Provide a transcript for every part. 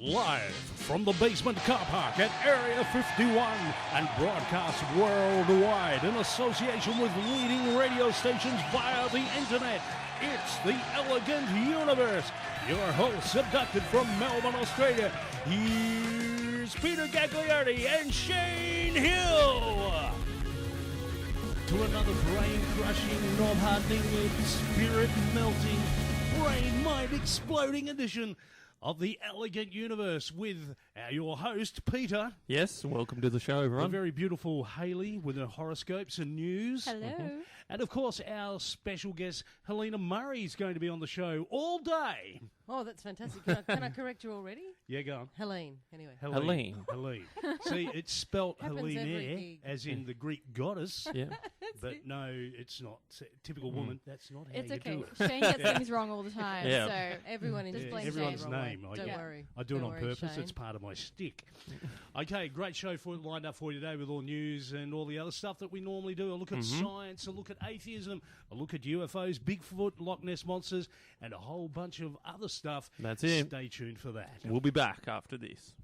Live from the basement car park at Area 51 and broadcast worldwide in association with leading radio stations via the internet. It's the Elegant Universe. Your hosts, abducted from Melbourne, Australia. Here's Peter Gagliardi and Shane Hill. To another brain-crushing, knob-hardening, spirit-melting, brain-mind-exploding edition of the Elegant Universe with your host, Peter. Yes, welcome to the show, everyone. The very beautiful Hayley with her horoscopes and news. Hello. And, of course, our special guest, Helene Murray, is going to be on the show all day. Oh, that's fantastic. Can I correct you already? Yeah, go on. Helene, anyway. Helene. See, it's spelt Happens every Helene, gig. as in the Greek goddess. Yeah. But no, it's not. Typical woman, that's not how It's you okay. do it. Shane gets things wrong all the time. Yeah. So Everyone in Just this blame Everyone's Shane. name. Don't Yeah. worry. I do it Don't on worry, purpose. Shane. It's part of my stick. Okay, great show lined up for you today with all news and all the other stuff that we normally do. A look at science, a look at atheism, a look at UFOs, Bigfoot, Loch Ness Monsters, and a whole bunch of other stuff. That's it. Stay tuned for that. We'll be back after this.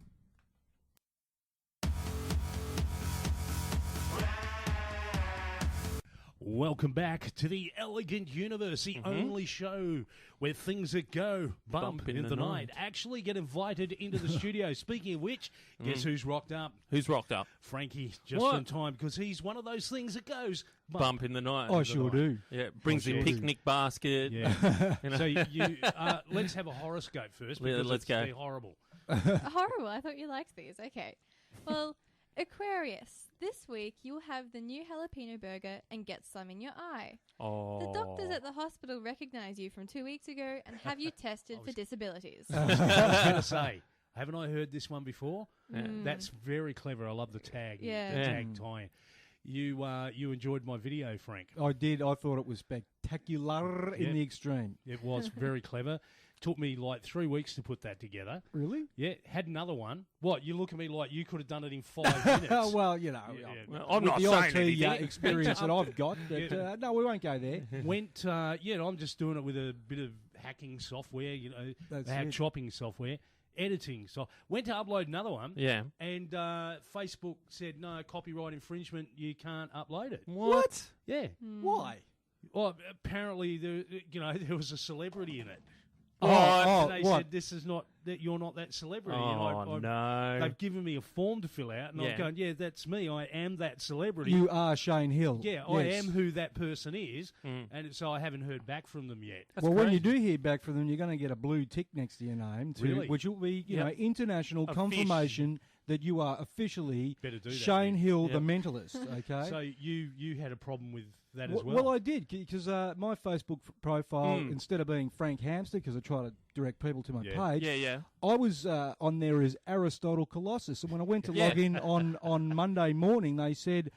Welcome back to the Elegant Universe, the only show where things that go bump in the night actually get invited into the studio. Speaking of which, guess who's rocked up? Who's rocked up? Frankie, just What? on time, because he's one of those things that goes Bump in the night. I sure do. Yeah, brings I the sure picnic basket. Yeah. You know? So you let's have a horoscope first, Yeah, because let's go. they're horrible. Horrible. I thought you liked these. Okay. Well, Aquarius, this week you'll have the new jalapeno burger and get some in your eye. Oh. The doctors at the hospital recognize you from 2 weeks ago and have you tested for disabilities. I was going to say, haven't I heard this one before? Yeah. That's very clever. I love the tag. Yeah. The Yeah. tag tie. You enjoyed my video, Frank. I did. I thought it was spectacular Yeah. in the extreme. It was very clever. Took me like 3 weeks to put that together. Really? Yeah, had another one. What, you look at me like you could have done it in 5 minutes. Well, you know, Yeah. Well, I'm with not the saying IT anything. experience that I've got. But, Yeah. no, we won't go there. Went, I'm just doing it with a bit of hacking software, That's they have it. chopping software, editing. So went to upload another one. Yeah. And Facebook said, no, copyright infringement, you can't upload it. What? Yeah. Why? Well, apparently, there was a celebrity in it. Oh, And they what? said, this is not, that you're not that celebrity. Oh, And no. They've given me a form to fill out, and Yeah. I've gone, yeah, that's me. I am that celebrity. You are Shane Hill. Yeah, Yes. I am who that person is, Mm. and so I haven't heard back from them yet. That's Well, when you crazy. do hear back from them, you're going to get a blue tick next to your name, Really? which will be, you Yep. know, international A fish. confirmation that you are officially Better do that, Shane then. Hill, Yep. the mentalist. Okay. So you had a problem with that as Well, I did, because my Facebook profile, Mm. instead of being Frank Hamster, because I try to direct people to my Yeah. page, Yeah, yeah. I was on there as Aristotle Colossus. And when I went to Yeah. log in on Monday morning, they said,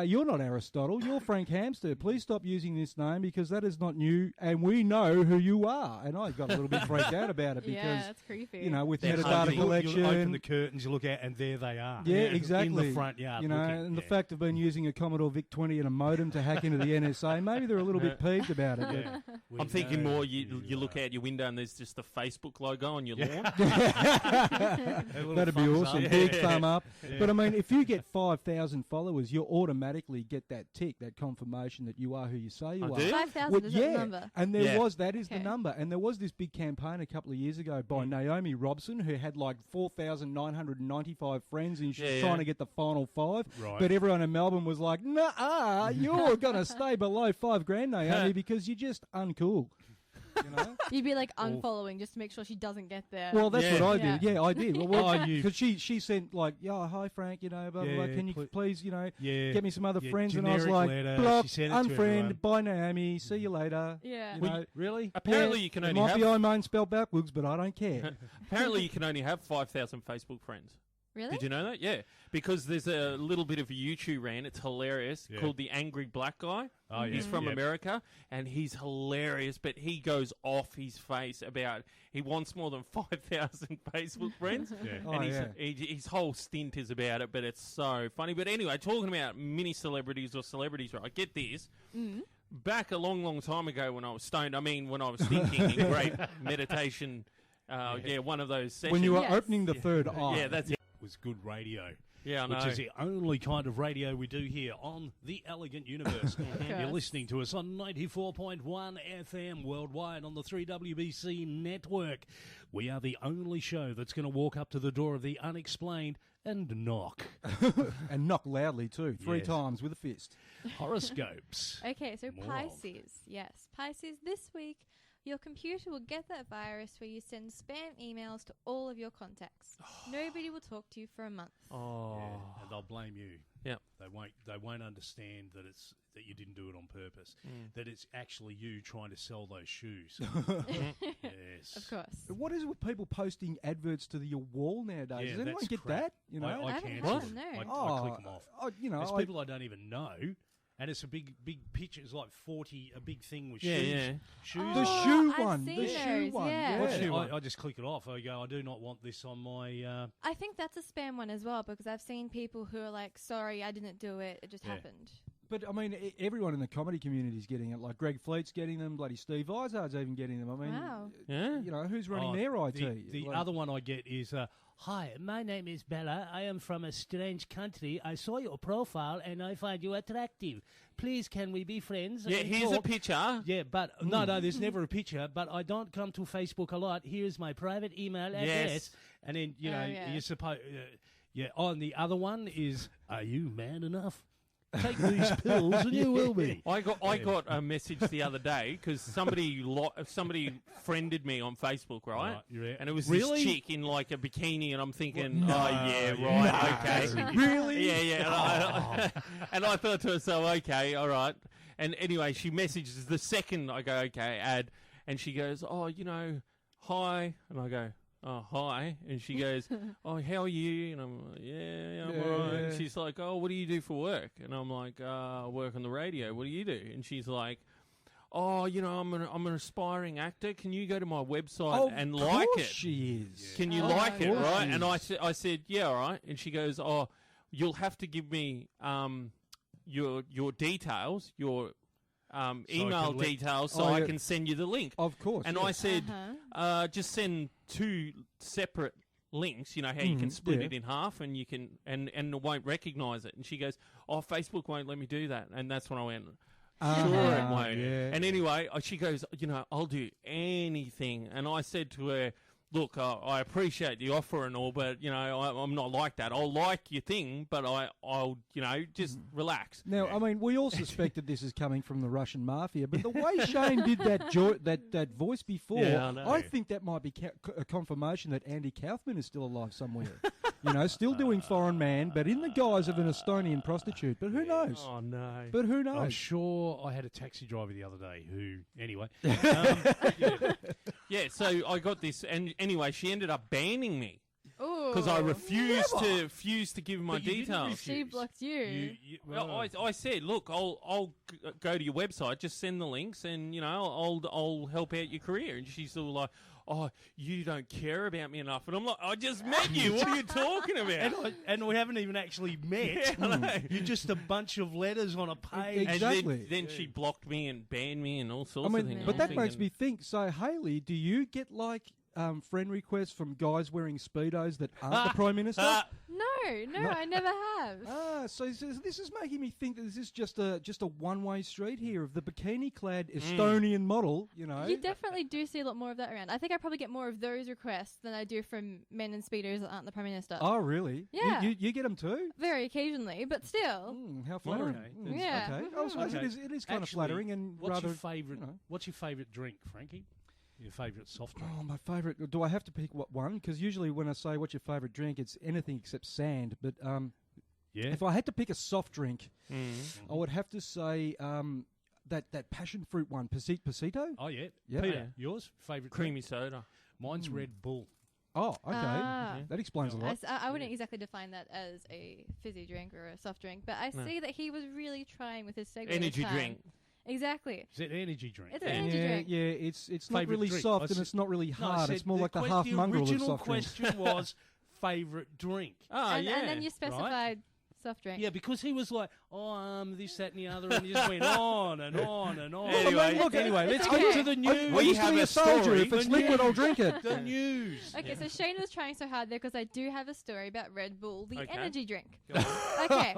you're not Aristotle, you're Frank Hamster. Please stop using this name because that is not you, and we know who you are. And I got a little bit freaked out about it because, Yeah, that's creepy. you know, with They're metadata hunting. collection. You open the curtains, you look out, and there they are. Yeah, exactly. In the front yard. You know, looking, and the yeah. fact of being using a Commodore VIC-20 and a modem to hack into the NSA, maybe they're a little bit peeved about it. Yeah. We I'm thinking know more who you look are. out your window and there's just the Facebook logo on your lawn. A little That'd be thumbs awesome. up. Big Yeah. thumb up. Yeah. But I mean, if you get 5,000 followers, you automatically get that tick, that confirmation that you are who you say you I are. do? 5,000 Well, is yeah, that the number? and that is the Okay. number. And there was this big campaign a couple of years ago by Naomi Robson, who had like 4,995 friends, and she's Yeah, trying yeah. to get the final 5. Right. But everyone in Melbourne was like, "Nah, you're gonna stay below $5,000, Naomi, because you're just uncool." You know? You'd be like unfollowing just to make sure she doesn't get there. Well, that's Yeah. what I did. Yeah, I did. Well, Oh, you- because she sent like, "Yeah, hi Frank, you know, blah blah. blah. Yeah, Can you please, you know, Yeah. get me some other Yeah, friends?" And I was generic like, letter. "Block, She sent it to everyone. unfriend, bye Naomi, see you later." yeah. You know, Really? Apparently yeah, you can it only might have be I moan spelled backwards, but I don't care. apparently you can only have 5,000 Facebook friends. Really? Did you know that? Yeah, because there's a little bit of a YouTube rant. It's hilarious. Yeah. Called The Angry Black Guy. Oh, yeah. He's from Yep. America, and he's hilarious. But he goes off his face about he wants more than 5,000 Facebook friends. Yeah. Oh, And yeah. his whole stint is about it, but it's so funny. But anyway, talking about mini celebrities or celebrities, right? Get this. Back a long, long time ago when I was stoned, when I was thinking in great meditation Yeah, one of those sessions. When you were Yes. opening the third eye. Yeah, that's it. Was good radio. Yeah, I know. Which is the only kind of radio we do here on The Elegant Universe. You're course. listening to us on 94.1 FM worldwide on the 3WBC network. We are the only show that's going to walk up to the door of the unexplained and knock. And knock loudly too, 3 Yes. times with a fist. Horoscopes. Okay, so More of. Pisces. Yes, Pisces, this week, your computer will get that virus where you send spam emails to all of your contacts. Nobody will talk to you for a month. Oh. Yeah, and they'll blame you. Yep. They won't understand that you didn't do it on purpose. That it's actually you trying to sell those shoes. Yes. Of course. But what is it with people posting adverts to your wall nowadays? Yeah, Does anyone that's get crap. that? You know, I haven't cancel had them. them, no. I click them off. There's I- people I don't even know, and it's a big picture. It's like 40, a big thing with Yeah, shoes. yeah. Shoes. the Oh, shoe I've one, seen the shoe those, one. yeah. Yeah. What shoe one? I just click it off. I go, I do not want this on my. I think that's a spam one as well because I've seen people who are like, sorry, I didn't do it. It just happened. But I mean, everyone in the comedy community is getting it. Like Greg Fleet's getting them. Bloody Steve Izard's even getting them. I mean, Wow. Yeah. you know, who's running Oh, their IT? The Like- other one I get is, hi, my name is Bella. I am from a strange country. I saw your profile and I find you attractive. Please, can we be friends? Yeah, and here's a talk?" picture. Yeah, but no, there's never a picture. But I don't come to Facebook a lot. Here's my private email address, Yes. and then Oh, yeah. you're supposed. Yeah. Oh, and the other one is, are you man enough? Take these pills and you will be. I got a message the other day because somebody friended me on Facebook, right? Right, you're right. And it was Really? this chick in like a bikini, and I'm thinking, No. oh yeah, right, okay, Really? yeah. And I thought to myself, okay, all right. And anyway, she messages the second I go, okay, add, and she goes, oh, hi, and I go, oh, hi, and she goes, oh, how are you? And I'm like, yeah, I'm all right. And Yeah. she's like, oh, what do you do for work? And I'm like, I work on the radio. What do you do? And she's like, oh, I'm an aspiring actor. Can you go to my website and like it? She is. Can you Oh, like it, of course right? she And is. I said, yeah, all right. And she goes, oh, you'll have to give me your details, your email can let- details, so Oh, I yeah. can send you the link. Of course. And yes. I said, Uh-huh. just send 2 separate links. You know how you can split yeah. it in half, and you can and it won't recognise it. And she goes, oh, Facebook won't let me do that. And that's when I went, sure it won't. Yeah. And anyway, she goes, I'll do anything. And I said to her, look, I appreciate the offer and all, but, I'm not like that. I'll like your thing, but I'll just relax. Now, I mean, we all suspected this is coming from the Russian mafia, but the way Shane did that voice before, Yeah, I know. I think that might be a confirmation that Andy Kaufman is still alive somewhere. Still doing Foreign Man, but in the guise of an Estonian prostitute. But who knows? Oh, no. But who I'm knows? sure I had a taxi driver the other day who, anyway. Yeah, so I got this, and anyway, she ended up banning me Ooh. because I refused to give my But you didn't details. She blocked you. Well, I said, look, I'll go to your website, just send the links, and I'll help out your career. And she's all like, oh, you don't care about me enough. And I'm like, I just met you. What are you talking about? and we haven't even actually met. Yeah, I know. You're just a bunch of letters on a page. And Exactly. then she blocked me and banned me and all sorts I of mean, things. but I'm that makes thinking, me think. So, Hayley, do you get like friend requests from guys wearing Speedos that aren't the Prime Minister? No, I never have. So this is making me think that this is just a one-way street here of the bikini-clad Estonian model, You definitely do see a lot more of that around. I think I probably get more of those requests than I do from men in speedos that aren't the Prime Minister. Oh, really? Yeah. You get them too? Very occasionally, but still. How flattering. Okay. Yeah. Okay. I suppose Okay. it is kind of Actually, flattering and what's rather... your favourite? you know. What's your favourite drink, Frankie? Your favourite soft drink? Oh, my favourite... Do I have to pick one? Because usually when I say what's your favourite drink, it's anything except sand. But Yeah. if I had to pick a soft drink, Mm. I would have to say that passion fruit one, Pasito. Oh yeah. Yeah. Peter, Yeah. yours favourite Creamy drink? soda. Mine's Red Bull. Oh, okay. Ah. That explains a lot. I wouldn't exactly define that as a fizzy drink or a soft drink, but I No. see that he was really trying with his segue. Energy this time. drink. Exactly. Is it an energy drink? It's an energy drink. Yeah, it's not Favourite really drink. soft I and said- it's not really No, I hard. said It's more the like the half mongrel of original soft drinks. question was favourite drink. Oh, and yeah. then you specified Soft drink. Yeah, because he was like, this, that, and the other, and he just went on and on and on. Anyway. Anyway, let's Okay. get to the news. We have a story. If it's liquid, I'll drink it. The news. Okay, so Shane was trying so hard there because I do have a story about Red Bull, the Okay. energy drink. Go on. Okay,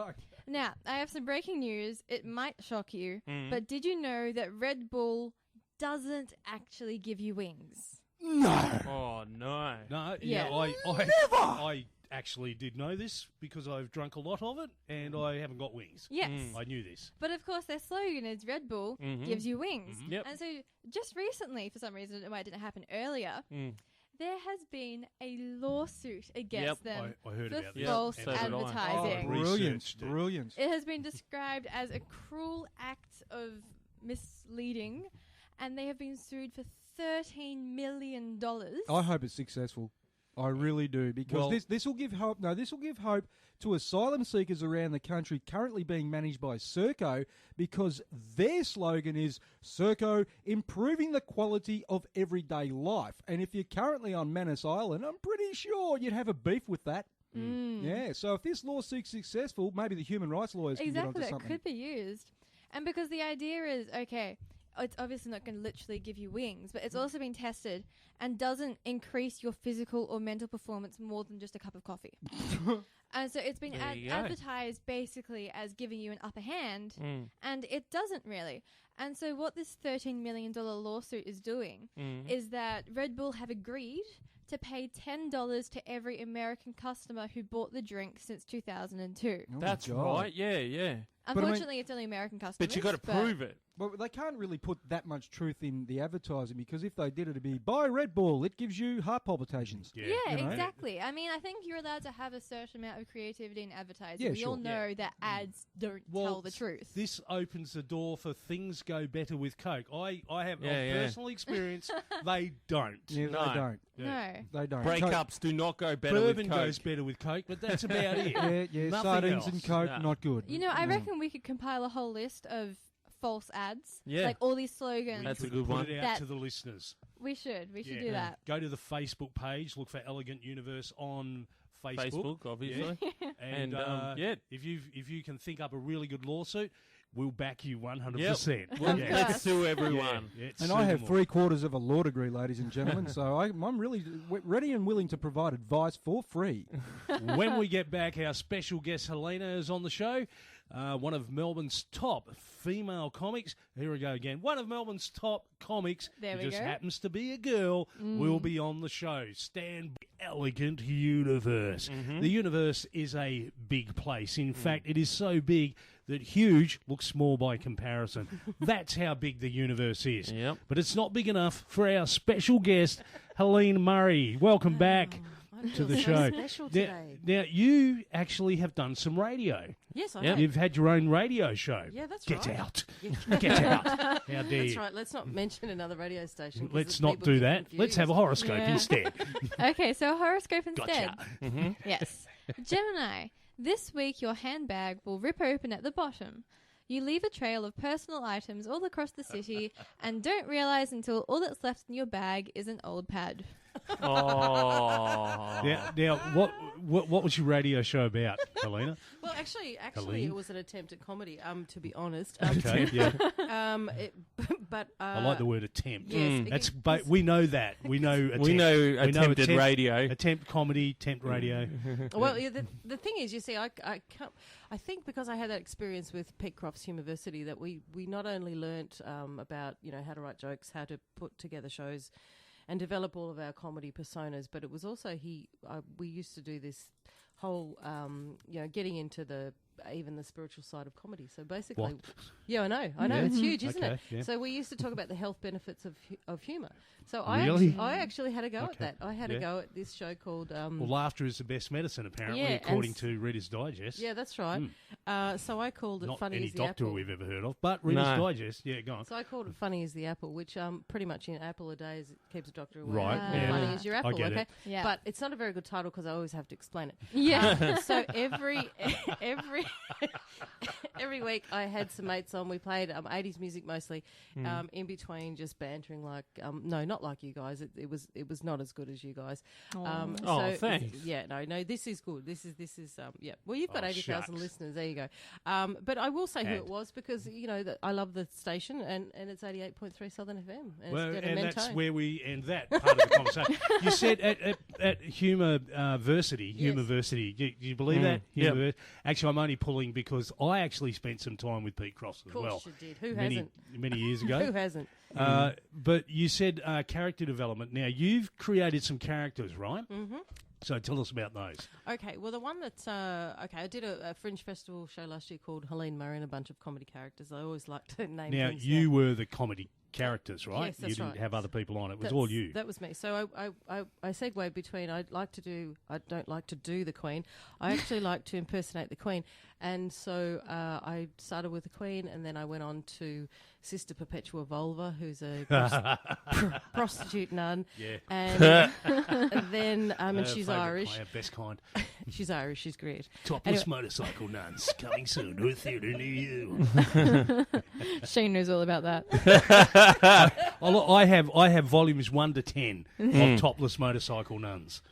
now I have some breaking news. It might shock you, Mm. but did you know that Red Bull doesn't actually give you wings? No. Oh, no. No, Yeah. I actually did know this because I've drunk a lot of it and I haven't got wings. Yes. I knew this. But of course, their slogan is Red Bull Mhm. gives you wings. Yep. And so just recently, for some reason, it didn't happen earlier, Mm. there has been a lawsuit against them I heard for about this. false so did I. advertising. Oh, Brilliant. researched it. Brilliant. It has been described as a cruel act of misleading, and they have been sued for $13 million. I hope it's successful. I really do, because Well- this will give hope. No, this will give hope to asylum seekers around the country currently being managed by Serco, because their slogan is Serco, improving the quality of everyday life. And if you're currently on Manus Island, I'm pretty sure you'd have a beef with that. Mm. Yeah. So if this lawsuit's successful, maybe the human rights lawyers can get Exactly, onto that something. could be used. And because the idea is, okay, it's obviously not going to literally give you wings, but it's also been tested and doesn't increase your physical or mental performance more than just a cup of coffee. And so it's been There you go. advertised basically as giving you an upper hand, Mm. and it doesn't really. And so what this $13 million lawsuit is doing Mm. is that Red Bull have agreed to pay $10 to every American customer who bought the drink since 2002. Oh my That's God. right. Yeah, yeah. I mean- Unfortunately, it's only American customers. But you got to prove it. Well, they can't really put that much truth in the advertising, because if they did, it'd be buy Red Bull. It gives you heart palpitations. Yeah, You know? exactly. I mean, I think you're allowed to have a certain amount of creativity in advertising. Yeah, we all sure. know that ads don't tell the truth. This opens the door for things go better with Coke. I have Yeah. personal experience. They don't. Yeah, No. they don't. No. They don't. Coke- Breakups do not go better Bourbon with Coke. goes better with Coke, but that's about it. Yeah, Nothing sardines else. and Coke, No. not good. You know, I reckon we could compile a whole list of false ads. Yeah. Like all these slogans. That's a Could good put one. it out That- to the listeners. We should Yeah. do that. Go to the Facebook page. Look for Elegant Universe on Facebook. Facebook, obviously. And, yeah. if you can think up a really good lawsuit, we'll back you 100%. Well, Yeah. let's sue everyone. Yeah, And sue I have them all. 3/4 of a law degree, ladies and gentlemen, so I'm really ready and willing to provide advice for free. When we get back, our special guest Helena is on the show. One of Melbourne's top female comics. Here we go again. One of Melbourne's top comics, There who we just go. happens to be a girl, will be on the show. Stand by. Elegant Universe. The universe is a big place. In fact, it is so big that huge looks small by comparison. That's how big the universe is. Yep. But it's not big enough for our special guest, Helene Murray. Welcome back I to feel the so show. special Now, today. now, you actually have done some radio. Yes, I Yep. have. You've had your own radio show. Yeah, that's Get right. out. Yeah. Get out. How dare That's you. right. Let's not mention another radio station. 'cause Let's the not people do get that. confused. Let's have a horoscope Yeah. instead. Okay, so horoscope instead. Gotcha. Yes. Gemini, this week your handbag will rip open at the bottom. You leave a trail of personal items all across the city and don't realize until all that's left in your bag is an old pad. Oh. Now, what was your radio show about, Helena? Well, actually, Helene? it was an attempt at comedy. To be honest. Okay, yeah. But I like the word attempt. Yes, That's, because- but we know that. We know attempt. We know attempted attempt- radio. Attempt comedy, attempt radio. Well, yeah, the thing is, you see, I can't, I think because I had that experience with Pete Crofts University that we not only learnt about how to write jokes, how to put together shows, and develop all of our comedy personas, but it was also we used to do this whole getting into even the spiritual side of comedy. So basically, What? yeah, I know, Yeah. it's huge, isn't Okay, it? yeah. So we used to talk about the health benefits of humour. So Really? I actually had a go at Okay. that. I had Yeah. a go at this show called. Well, laughter is the best medicine, apparently, Yeah, according and to Reader's Digest. Yeah, that's right. So I called it Not Funny any as the doctor Apple. we've ever heard of, but Reader's No. Digest. Yeah, go on. So I called it Funny as the Apple, which pretty much in Apple a day is, it keeps a doctor away. Right, yeah. Funny as your I apple, get okay? it. Yeah. But it's not a very good title because I always have to explain it. Yeah. So every every week I had some mates on. We played 80s music mostly. In between, just bantering like no, not like you guys. It was not as good as you guys. Oh, thanks. Yeah, no, this is good. This is yeah. Well, you've got 80,000 shucks. listeners. There you go. But I will say who it was because that I love the station and it's 88.3 Southern FM. And Well, it's got a and that's mentone. where we end that part of the conversation. You said at Humorversity. Do you believe that? Yep. Humorver- Actually, I'm only pulling because I actually spent some time with Pete Cross as Of course well. you did. Who many, hasn't? Many years ago. Who hasn't? But you said character development. Now, you've created some characters, right? Mm-hmm. So tell us about those. Okay, well, the one that's I did a Fringe Festival show last year called Helene Murray and a bunch of comedy characters. I always like to name Now, things. you were the comedy characters, right? Yes, that's you didn't right. have other people on. It was all you. That was me. So I segue between I don't like to do the Queen. I actually like to impersonate the Queen. And so I started with the Queen and then I went on to Sister Perpetua Vulva, who's a prostitute nun. Yeah. And then and she's Favourite Irish. Player, best kind. She's Irish. She's great. Topless motorcycle nuns coming soon to a theatre near you. Shane knows all about that. I have volumes 1 to 10 of topless motorcycle nuns.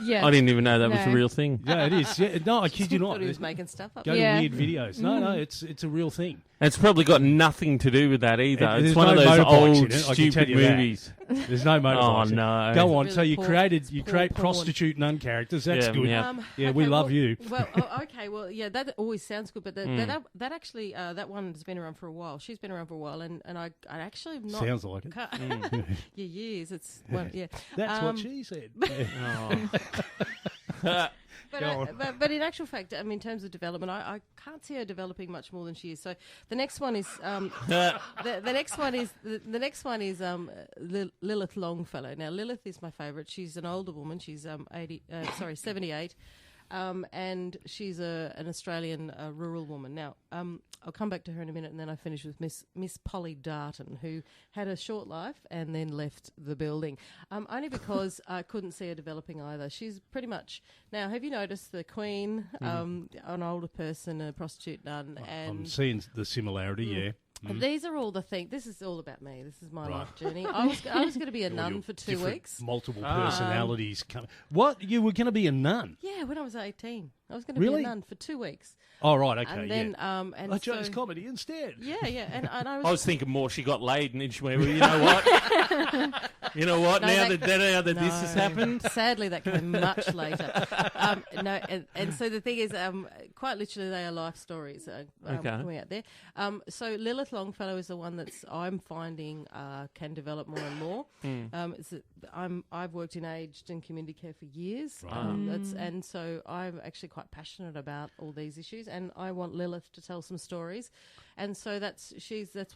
Yeah. I didn't even know that was a No. real thing. Yeah, it is. Yeah, no, I kid you not. Thought he was making stuff up. Go Yeah. to weird videos. No, it's a real thing. It's probably got nothing to do with that either. There's It's one of no those motorbikes in old it, I can tell stupid you that. movies. There's no motorbikes. Oh, no. Go on. Really So you poor- create porn. prostitute nun characters. That's Yeah, good. yeah. Yeah, we love well, you. Well, okay, well, yeah, that always sounds good, but that actually that one's been around for a while. She's been around for a while, and I actually have not. Sounds like it. Yeah, years. It's yeah. That's what she said. Oh. But in actual fact, in terms of development, I can't see her developing much more than she is. So the next one is the next one is Lilith Longfellow. Now Lilith is my favourite. She's an older woman. She's 78. And she's an Australian rural woman. Now, I'll come back to her in a minute, and then I finish with Miss Polly Darton, who had a short life and then left the building, only because I couldn't see her developing either. She's pretty much now. Have you noticed the Queen, an older person, a prostitute nun, and I'm seeing the similarity. Yeah. and these are all the things. This is all about me. This is my Right. life journey. I was going to be a All nun your for 2 different weeks. Multiple personalities. What? You were going to be a nun? Yeah, when I was 18, I was going to Really? be a nun for 2 weeks. Oh, right. Okay. And then, yeah. and I chose so- comedy instead. Yeah, and I was, I was thinking more she got laid and then she went, well, you know what? You know what? No, now that- that this has No. happened. Sadly, that came much later. And so the thing is, quite literally, they are life stories Okay. coming out there. So Lilith Longfellow is the one that's I'm finding can develop more and more. I've worked in aged and community care for years, and so I'm actually quite passionate about all these issues, and I want Lilith to tell some stories, and so that's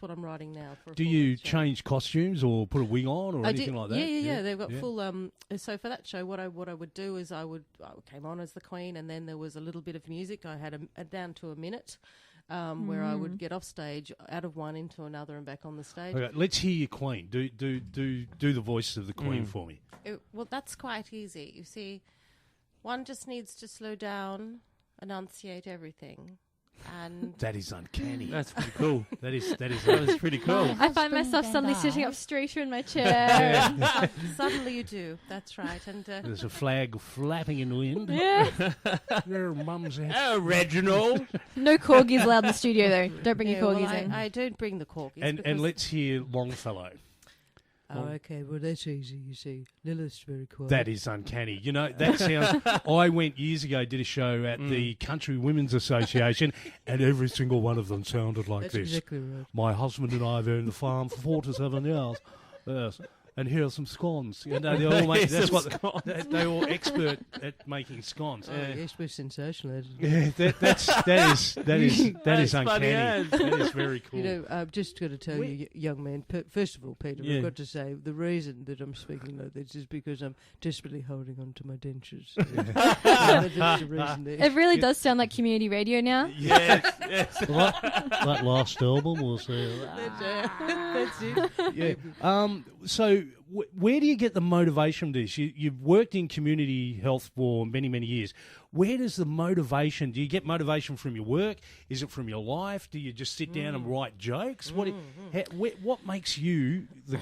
what I'm writing now. For a Do full you length show. change costumes or put a wig on or anything like that? Yeah. They've got full. So for that show, what I would do is I came on as the Queen, and then there was a little bit of music. I had a down to a minute, where I would get off stage, out of one into another, and back on the stage. Okay, let's hear your Queen. Do the voice of the Queen for me. Well, that's quite easy. You see, one just needs to slow down, enunciate everything, and That is uncanny. That's pretty cool. That was pretty cool. I find myself suddenly sitting up straighter in my chair. suddenly you do. That's right. And There's a flag flapping in the wind. Yeah. There, mum's out. Oh, Reginald. No corgis allowed in the studio, though. Don't bring yeah, your well, corgis in. I don't bring the corgis. And because- let's hear Longfellow. Oh, okay. Well, that's easy. You see, Lilith's very quiet. That is uncanny. You know, that sounds... I went years ago, did a show at the Country Women's Association, and every single one of them sounded like That's this. exactly right. My husband and I have owned the farm for 4 to 7 years. Yes. And here are some scones. You know, they all make, that's Some what they're all expert at making scones. Oh, yes, we're sensational. Yeah, that is That's uncanny. funny as. That is very cool. You know, I've just got to tell you, young man, first of all, Peter, Yeah. I've got to say, the reason that I'm speaking like this is because I'm desperately holding on to my dentures. That's the reason there. It really does sound like community radio now. Yes. that last album was That's it. yeah. So where do you get the motivation from this? You've worked in community health for many, many years. Where does the motivation? Do you get motivation from your work? Is it from your life? Do you just sit down and write jokes? What makes you the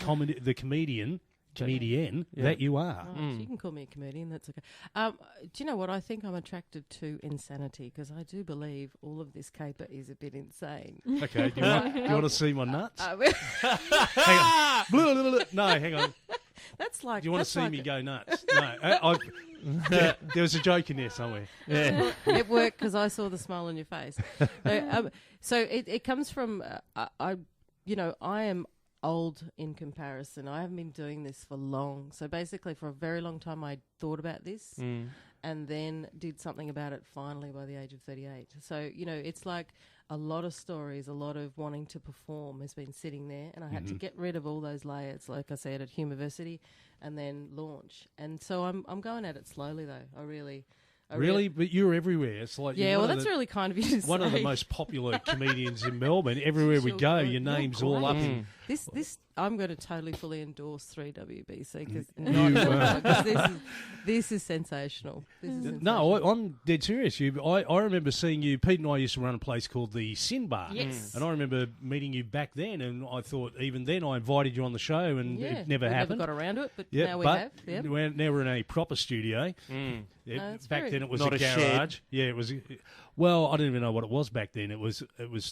comedian that you are? Oh, You can call me a comedian, that's okay. Do you know what? I think I'm attracted to insanity because I do believe all of this caper is a bit insane. Okay, do you want to see my nuts? Hang on. No, hang on. That's like. Do you want to that's see like me go nuts? No. There was a joke in there somewhere. Yeah. It worked because I saw the smile on your face. So it comes from I am old in comparison. I haven't been doing this for long. So basically for a very long time I thought about this and then did something about it finally by the age of 38. So, it's like a lot of stories, a lot of wanting to perform has been sitting there, and I had to get rid of all those layers, like I said, at University and then launch. And so I'm going at it slowly though. Really? But you're everywhere. It's like that's really kind of you to one say. of the most popular comedians in Melbourne. Everywhere we go, your name's all up in. This I'm going to totally fully endorse 3WBC because this is sensational. No, I'm dead serious. I remember seeing you. Pete and I used to run a place called the Sin Bar. Yes. And I remember meeting you back then, and I thought even then I invited you on the show, and it never happened. Never got around to it, but Yeah, now we but have. Yep. Now we're in a proper studio. That's Back very- then it was Not a a garage. shed. Yeah, it was. Well, I don't even know what it was back then. It was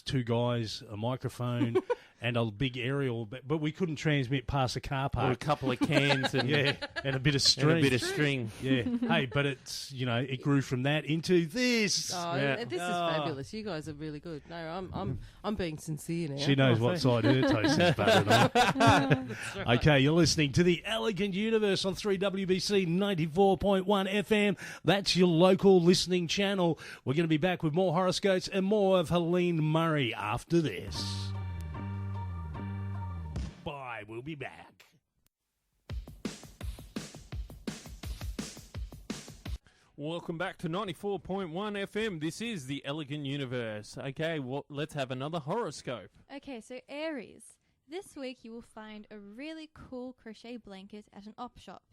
two guys, a microphone, and a big aerial, but we couldn't transmit past the car Or a park. couple of cans and, And a bit of and string. a bit of string. Yeah. Hey, but it's it grew from that into this. Oh, Yeah. this is fabulous. You guys are really good. No, I'm being sincere now. She knows what side her toast is buttered on. That's right. Okay, you're listening to the Elegant Universe on 3WBC 94.1 FM. That's your local listening channel. We're going to be back with more horoscopes and more of Helene Murray after this. Bye, we'll be back. Welcome back to 94.1 FM. This is the Elegant Universe. Okay, let's have another horoscope. Okay, so Aries. This week you will find a really cool crochet blanket at an op shop.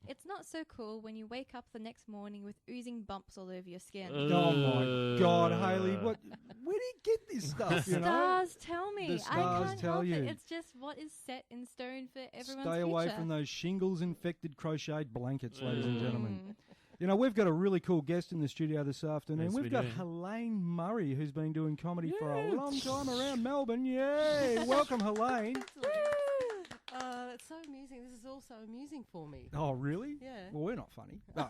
It's not so cool when you wake up the next morning with oozing bumps all over your skin. Oh my God, Hayley! Where do you get this stuff? The stars tell me. The stars I can't tell help you. it. It's just what is set in stone for everyone's Stay away future. from those shingles-infected crocheted blankets, ladies and gentlemen. Mm. We've got a really cool guest in the studio this afternoon. Yes, We've we got do. Helene Murray, who's been doing comedy for a long time around Melbourne. Yay! Welcome, Helene. That's so amusing. This is also amusing for me. Oh, really? Yeah. Well, we're not funny. No.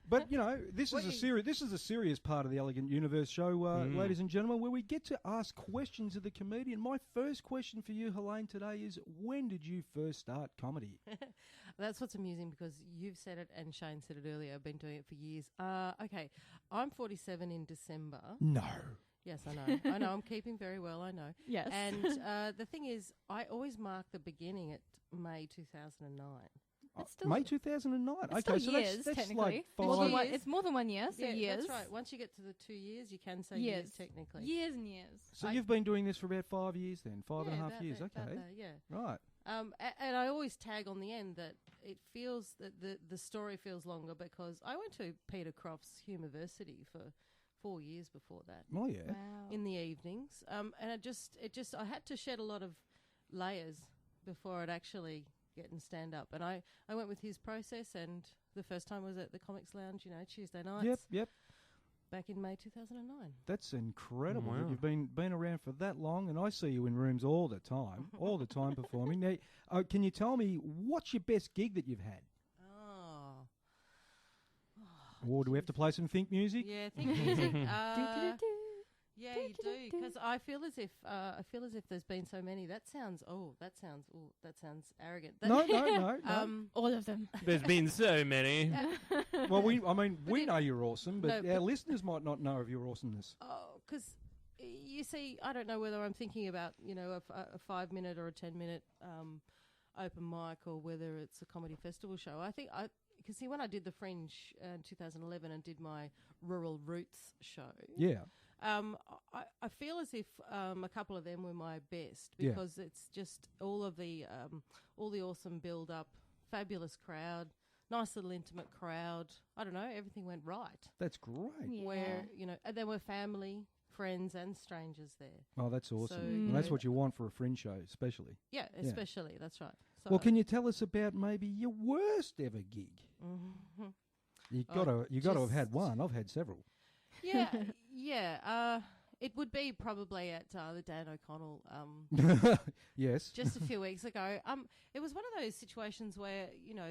But this is a serious. This is a serious part of the Elegant Universe show, ladies and gentlemen, where we get to ask questions of the comedian. My first question for you, Helene, today is: when did you first start comedy? That's what's amusing because you've said it and Shane said it earlier. I've been doing it for years. Okay, I'm 47 in December. No. Yes, I know. I know. I'm keeping very well. I know. Yes. And the thing is, I always mark the beginning at May 2009. It's still, May 2009. it's Okay, still so years, that's technically. like More than 5. it's more than 1 year, so yeah, years. that's right. Once you get to the 2 years, you can say years technically. Years and years. So you've been doing this for about 5 years then, five and a half about years. that, about Okay, that, yeah. right. And I always tag on the end that it feels that the story feels longer because I went to Peter Crofts University for 4 years before that. Oh yeah. Wow. In the evenings, and I had to shed a lot of layers before I'd actually get and stand up. And I went with his process, and the first time was at the Comics Lounge, Tuesday nights. Yep. Back in May 2009. That's incredible Wow. that you've been around for that long, and I see you in rooms all the time performing. Now, can you tell me what's your best gig that you've had? Or do we have to play some Think music? Yeah, think music. Do-do-do-do. Yeah, you do, because I feel as if there's been so many. That sounds arrogant. No. All of them. There's been so many. Well, we know you're awesome, but No, our listeners might not know of your awesomeness. Oh, because you see, I don't know whether I'm thinking about a 5-minute or a 10-minute open mic, or whether it's a comedy festival show. I think because see, when I did the Fringe in 2011 and did my Rural Roots show, Yeah. I feel as if a couple of them were my best Yeah. because it's just all the awesome build up, fabulous crowd, nice little intimate crowd. I don't know, everything went right. That's great. Yeah. Where and there were family, friends, and strangers there. Oh, that's awesome. So, And that's what you want for a fringe show, especially. Yeah, especially that's right. So Well, can you tell us about maybe your worst ever gig? Mhm. You Oh, got to have had just- one. I've had several. Yeah. It would be probably at the Dan O'Connell. Yes. Just a few weeks ago. It was one of those situations where,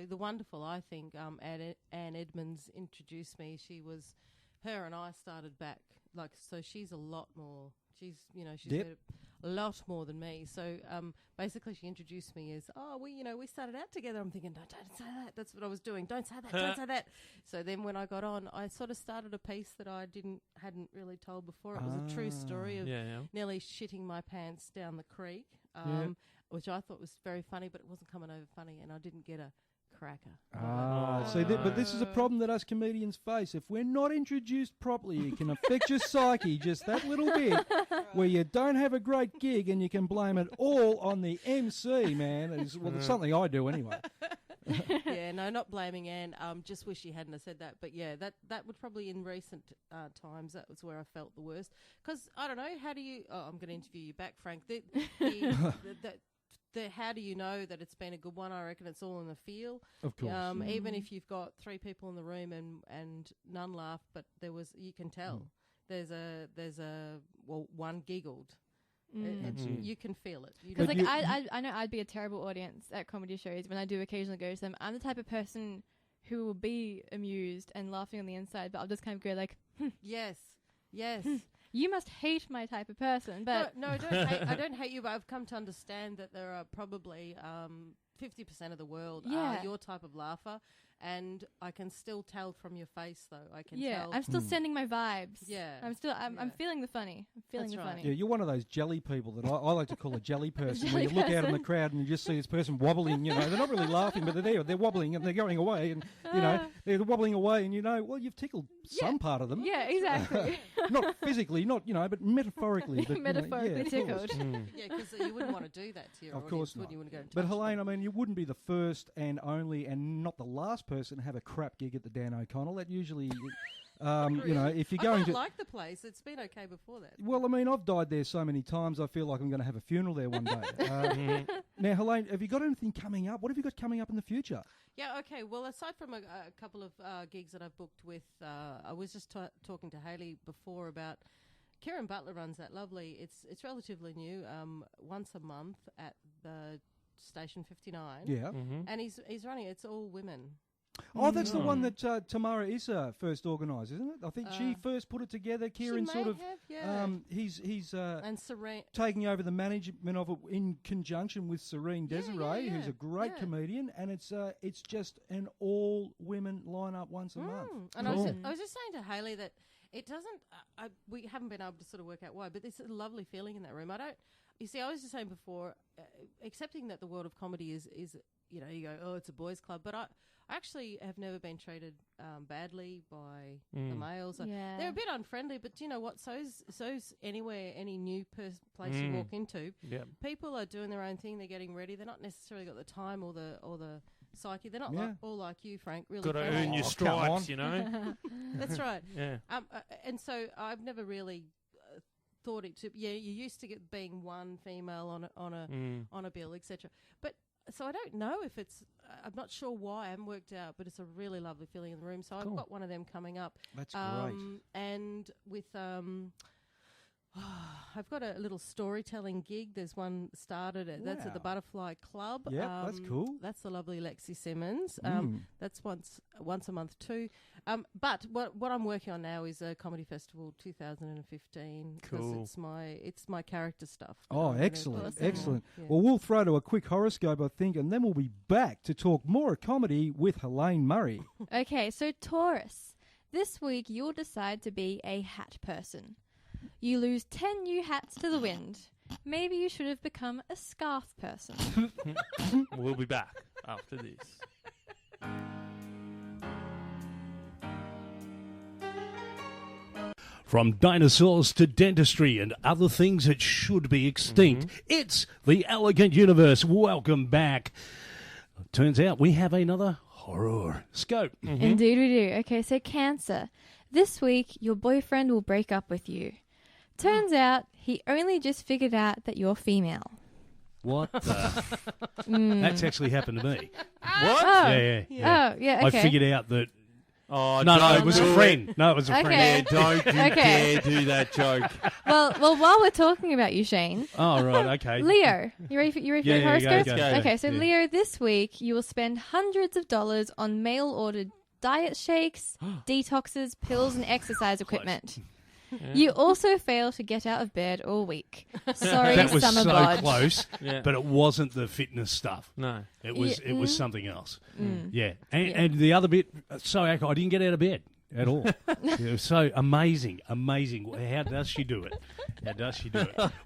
the wonderful, I think, Anne Edmonds introduced me. Her and I started back, so she's a lot more, she's Yep. heard a lot more than me. So, basically she introduced me as, we started out together. I'm thinking, no, don't say that. That's what I was doing. Don't say that. Don't say that. So then when I got on, I sort of started a piece that I hadn't really told before. It was a true story of nearly shitting my pants down the creek, which I thought was very funny, but it wasn't coming over funny, and I didn't get a cracker. But this is a problem that us comedians face. If we're not introduced properly, it can affect your psyche just that little bit, where you don't have a great gig and you can blame it all on the MC, man. It's something I do anyway. Yeah, no, not blaming Anne. Just wish she hadn't have said that. But yeah, that would probably in recent times, that was where I felt the worst. Because I don't know, how do you? Oh, I'm going to interview you back, Frank. How do you know that it's been a good one? I reckon it's all in the feel. Of course. Even if you've got 3 people in the room and none laughed, but you can tell. One giggled. You can feel it. Because I know I'd be a terrible audience at comedy shows when I do occasionally go to them. I'm the type of person who will be amused and laughing on the inside, but I'll just kind of go like, Yes. you must hate my type of person. But No, I don't hate you, but I've come to understand that there are probably 50% of the world are your type of laugher, and I can still tell from your face, though. I can tell. I'm still sending my vibes. Yeah. I'm feeling the funny. I'm feeling That's the right. funny. Yeah, you're one of those jelly people that I like to call a jelly person. When jelly you look out in the person. crowd and you just see this person wobbling, they're not really laughing, but they're there, they're wobbling and they're going away, and they're wobbling away, and well, you've tickled some part of them. Yeah, exactly. Not physically, but metaphorically. But, Metaphorically of tickled. course. Yeah, because you wouldn't want to do that to your Of audience, course would not. you? Wouldn't go and But touch Helene, them. I mean, you wouldn't be the first and only and not the last person to have a crap gig at the Dan O'Connell. That usually, if you're I going quite to... like the place. It's been okay before that. Well, I mean, I've died there so many times, I feel like I'm going to have a funeral there one day. Now, Helene, have you got anything coming up? What have you got coming up in the future? Yeah, okay. Well, aside from a couple of gigs that I've booked with, I was just talking to Hayley before about Kieran Butler runs that lovely. It's relatively new. Once a month at the Station 59. Yeah. And he's running. It's all women. Oh, that's the one that Tamara Issa first organised, isn't it? I think she first put it together. Kieran she sort may of, have, yeah. he's And Serene. taking over the management of it in conjunction with Serene Desiree, who's a great comedian, and it's just an all women lineup once a month. And Cool. I was just saying to Hayley that it doesn't. We haven't been able to sort of work out why, but there's a lovely feeling in that room. You see, I was just saying before, accepting that the world of comedy is you go, oh, it's a boys' club, but I actually have never been treated badly by the males. Yeah. They're a bit unfriendly, but do you know what? So's anywhere, any new place you walk into, people are doing their own thing. They're getting ready. They're not necessarily got the time or the psyche. They're not all like you, Frank. Really, Got to friendly. earn your Oh, come on. stripes, That's right. Yeah. And so I've never really thought it to. Yeah, you're used to being one female on a bill, etc. But so I don't know if it's. I'm not sure why. I haven't worked out, but it's a really lovely feeling in the room. So I've got one of them coming up. That's great. And with I've got a little storytelling gig. There's one started that's at the Wow. Butterfly Club. Yeah, that's cool. That's the lovely Lexi Simmons. That's once a month too. But what I'm working on now is a comedy festival 2015. 'cause Cool. It's my character stuff. that Oh, I'm gonna excellent, do. excellent. Yeah. Well, we'll throw to a quick horoscope, I think, and then we'll be back to talk more comedy with Helene Murray. Okay, so Taurus. This week you'll decide to be a hat person. You lose 10 new hats to the wind. Maybe you should have become a scarf person. We'll be back after this. From dinosaurs to dentistry and other things that should be extinct, it's the Elegant Universe. Welcome back. Turns out we have another horoscope. Indeed we do. Okay, so Cancer. This week, your boyfriend will break up with you. Turns out, he only just figured out that you're female. What the? That's actually happened to me. What? Oh. Yeah. Oh, yeah, okay. I figued out that... Oh, No, don't it was a do friend. No, it was a friend. Okay. Yeah, don't you Okay. dare do that joke. Well, while we're talking about you, Shane, Oh, right, okay. Leo, you ready for your Yeah, horoscope? go. Okay, so Yeah. Leo, this week you will spend hundreds of dollars on mail-ordered diet shakes, detoxes, pills, and exercise equipment. You also fail to get out of bed all week. Sorry, That was summer so bod. close, Yeah. but it wasn't the fitness stuff. No. It was Yeah, it was something else. Mm. Yeah. And the other bit, so I didn't get out of bed at all. It was so amazing. How does she do it?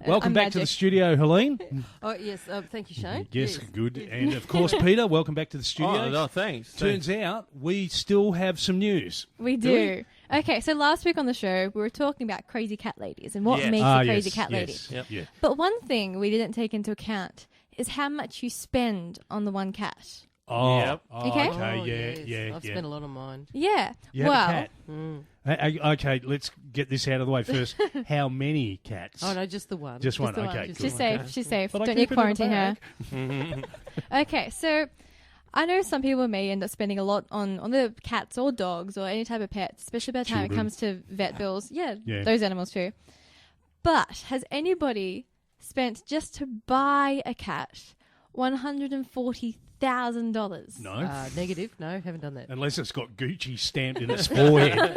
Welcome back to the magic. studio, Helene. Oh, yes. Thank you, Shane. Yes, good. And of course, Peter, welcome back to the studio. Oh, no, thanks. Turns out we still have some news. We do. Okay, so last week on the show, we were talking about crazy cat ladies and what Yes. makes a crazy cat lady. Yep. Yeah. But one thing we didn't take into account is how much you spend on the one cat. Oh, Yep. Okay. Oh, yeah, yes. yeah, I've yeah. spent a lot of mine. Yeah. You have well, a cat. Okay, let's get this out of the way first. How many cats? Oh, no, just the one. Just one. the one. Okay, She's good. safe. She's safe. But I Don't you keep it in the quarantine her. Mhm. Okay, so I know some people may end up spending a lot on the cats or dogs or any type of pets, especially by the time it Children. comes to vet bills. Yeah, Yeah. those animals too. But has anybody spent just to buy a cat $140,000? No. Negative. No, haven't done that. Unless it's got Gucci stamped in its forehead.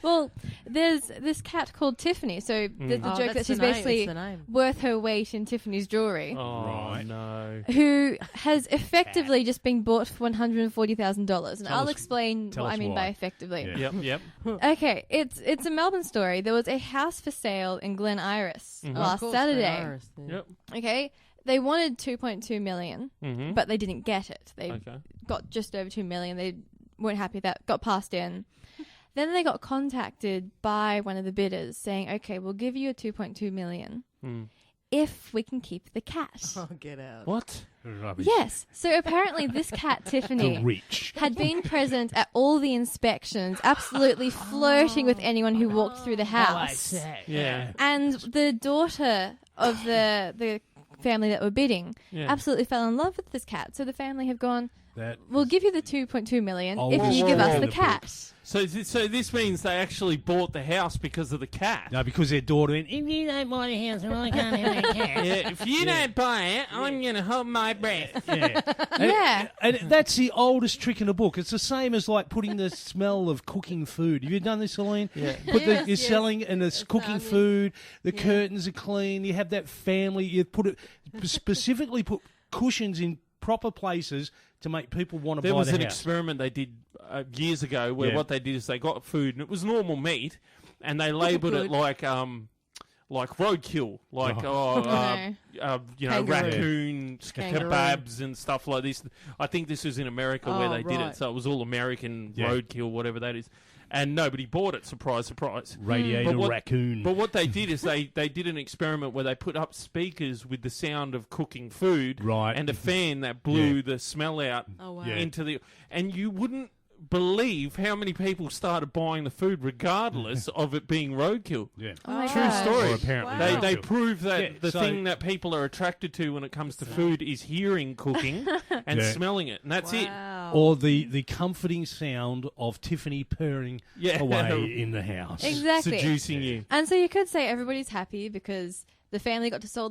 Well, there's this cat called Tiffany. So the Oh, joke that that's she's the name, basically it's the name. worth her weight in Tiffany's jewelry. Oh, Right. no. Who has effectively just been bought for $140,000, and Tell I'll us- explain tell what I us mean why. by effectively. Yeah. Yep. Okay, it's a Melbourne story. There was a house for sale in Glen Iris Mhm. last Of course, Saturday. Iris, yeah. Yep. Okay, they wanted 2.2 million, Mm-hmm. but they didn't get it. They Okay. got just over 2 million. They weren't happy with that. Got passed in. Then they got contacted by one of the bidders saying, "Okay, we'll give you a 2.2 million Mm. if we can keep the cat." Oh, get out. What? Rubbish. Yes. So apparently, this cat Tiffany The rich. had been present at all the inspections, absolutely flirting with anyone who walked through the house. Yeah. And the daughter of the family that were bidding Yeah. absolutely fell in love with this cat. So the family have gone, That "We'll give you the 2.2 million Oh, if whoa, you whoa, give us whoa. the cat." So this means they actually bought the house because of the cat. no, because their daughter went, if you don't buy the house, I can't have a cat. Yeah, if you don't buy it, I'm going to hold my breath. Yeah. Yeah. And that's the oldest trick in the book. It's the same as like putting the smell of cooking food. Have you done this, Helene? Yeah. Yes, You're yes. selling and it's cooking onion. food. The curtains are clean. You have that family. You put it specifically put cushions in proper places to make people want to There buy was the an house. experiment they did years ago where Yeah. what they did is they got food and it was normal meat, and they labelled it like roadkill, like No. Kangaroo. raccoons, Kangaroo. kebabs and stuff like this. I think this was in America where Oh, they did it, right. so it was all American Yeah. roadkill, whatever that is, and nobody bought it. Surprise, surprise. Radiator But what- raccoon. But what they did is they did an experiment where they put up speakers with the sound of cooking food, Right. and a fan that blew Yeah. the smell out Oh, wow. Yeah. into the, and you wouldn't believe how many people started buying the food regardless of it being roadkill. yeah. Oh my True God. story. Or apparently Wow. They roadkill. prove that Yeah, the so- thing that people are attracted to when it comes to food is hearing cooking and Yeah. smelling it, and that's it. Wow. Or the comforting sound of Tiffany purring Yeah. away in the house. Exactly. Seducing you. And so you could say everybody's happy because the family got to sell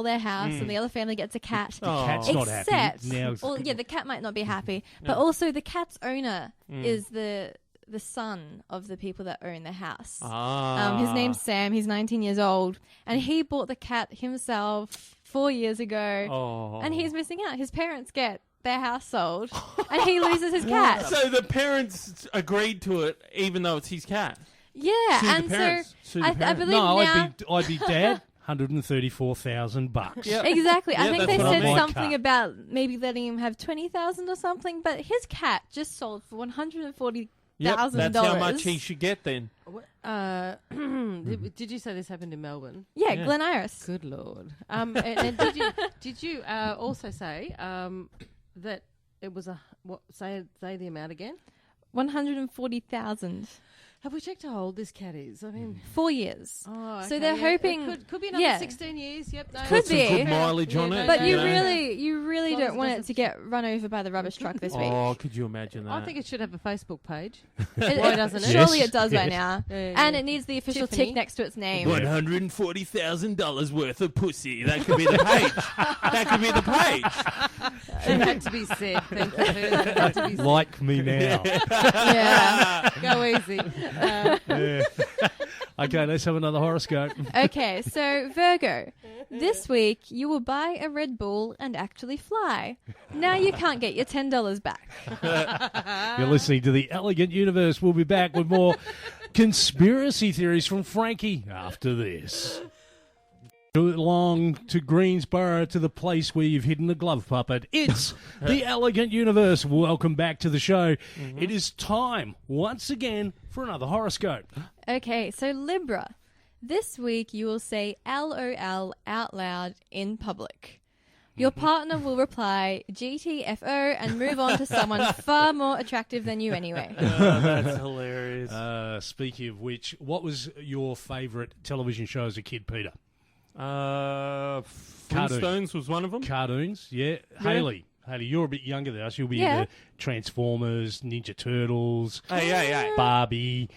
their house and the other family gets a cat. Oh. Cat's not happy. Except, Now, well, yeah, the cat might not be happy, but Yeah. also the cat's owner Mm. is the son of the people that own the house. Ah. His name's Sam. He's 19 years old, and he bought the cat himself 4 years ago, Oh. and he's missing out. His parents get their house sold, and he loses his cat. So the parents agreed to it, even though it's his cat. Yeah, Sue and the so parents. Sue the I parents. believe no, now. I'd be dad. $134,000. Yep. Exactly. I Yeah, think that's they what I said mean. something Cut. about maybe letting him have 20,000 or something, but his cat just sold for 140,000 That's how much he should get then. Did you say this happened in Melbourne? Yeah, Yeah. Glen Iris. Good Lord. And did you also say that it was say the amount again? 140,000. Have we checked how old this cat is? I mean, 4 years. oh, okay, So they're yeah, hoping- it could be another yeah. 16 years. Yep, no, Could Got some be. good mileage on it. But no, you no. really As long as don't it want it doesn't- to get run over by the rubbish truck this week. Oh, could you imagine that? I think it should have a Facebook page. It- Why doesn't it? Surely Yes, it does by yes. now. Yeah, And yeah. it needs the official Tiffany. tick next to its name. $140,000 worth of pussy. That could be the page. That could be the page. It had to be said. Thank you. It had to be said. Like me now. Yeah. Go easy. Yeah. Okay, let's have another horoscope. Okay, so Virgo, this week you will buy a Red Bull and actually fly. Now you can't get your $10 back. You're listening to The Elegant Universe. We'll be back with more conspiracy theories from Frankie after this. Along to Greensboro, to the place where you've hidden the glove puppet. It's The Elegant Universe. Welcome back to the show. It is time, once again, for another horoscope. Okay, so Libra, this week you will say LOL out loud in public. Your partner will reply GTFO and move on to someone far more attractive than you anyway. That's hilarious. Speaking of which, what was your favourite television show as a kid, Peter? Flintstones was one of them. Cartoons, yeah. Haley, you're a bit younger than us. You'll be Yeah. into Transformers, Ninja Turtles, Hey. Barbie.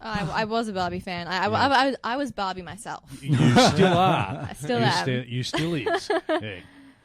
I was a Barbie fan. I was Barbie myself. You still are. I still you am. You still is. Yeah.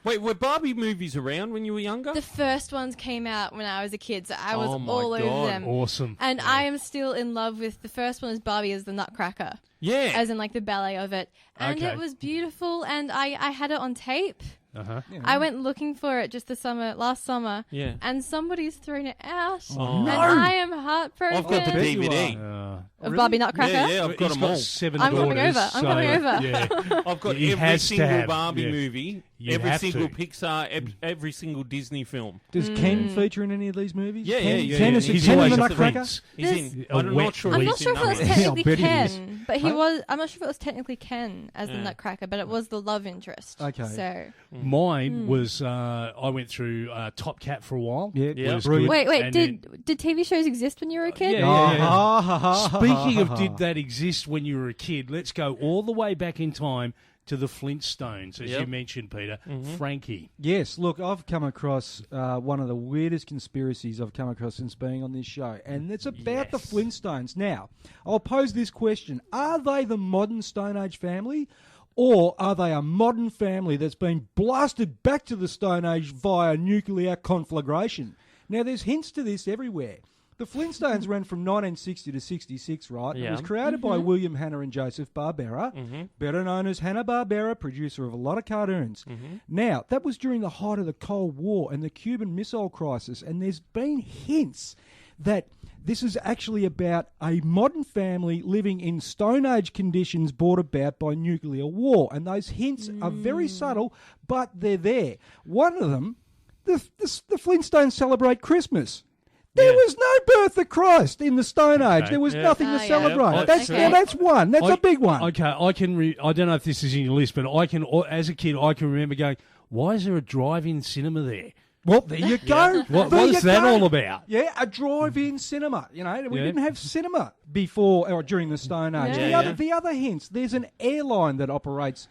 Wait, were Barbie movies around when you were younger? The first ones came out when I was a kid, so I was Oh my all over God. them. Awesome. And I am still in love with the first one. Is Barbie as the Nutcracker, yeah. as in like the ballet of it, and Okay. it was beautiful. And I had it on tape. Uh-huh. I went looking for it just last summer, Yeah. and somebody's thrown it out, Oh. and I am heartbroken. I've got the Bet you DVD. are. Of Barbie Nutcracker. Yeah, I've got He's them all. 7 I'm coming daughters, over. I'm coming over. Yeah. I've got He every has to single have, Barbie yeah. movie, You every have single to. Pixar, every single Disney film. Does Ken feature in any of these movies? Yeah, Ken, yeah. Ken is He's Ken in always the at the Nutcracker? Vince. He's There's- in. A I'm wet not sure. I'm he's not sure in if it was others. Yeah, I'll technically bet he Ken, is. but he Huh? was. I'm not sure if it was technically Ken as the Yeah. Nutcracker, but it was the love interest. Okay. So Mine was, I went through Top Cat for a while. Yeah. It was Brilliant. good. wait, And did TV shows exist when you were a kid? Yeah. Speaking of did that exist when you were a kid, let's go all the way back in time to the Flintstones, as Yep. you mentioned, Peter. Frankie. Yes, look, I've come across one of the weirdest conspiracies I've come across since being on this show, and it's about the Yes. Flintstones. Now, I'll pose this question. Are they the modern Stone Age family, or are they a modern family that's been blasted back to the Stone Age via nuclear conflagration? Now, there's hints to this everywhere. The Flintstones ran from 1960 to 66, right? Yeah. It was created by William Hanna and Joseph Barbera, better known as Hanna-Barbera, producer of a lot of cartoons. Now, that was during the height of the Cold War and the Cuban Missile Crisis, and there's been hints that this is actually about a modern family living in Stone Age conditions brought about by nuclear war. And those hints are very subtle, but they're there. One of them, the Flintstones celebrate Christmas. There was no birth of Christ in the Stone Age. There was nothing to Ah, yeah. celebrate. Yep. That's Okay. now that's one. That's a big one. Okay, I can. I don't know if this is in your list, but I can. As a kid, I can remember going, "Why is there a drive-in cinema there? Well, there you go. What There is you that go. all about?" Yeah, a drive-in cinema. You know, we Yeah. didn't have cinema before or during the Stone Age. Yeah. The other hints. There's an airline that operates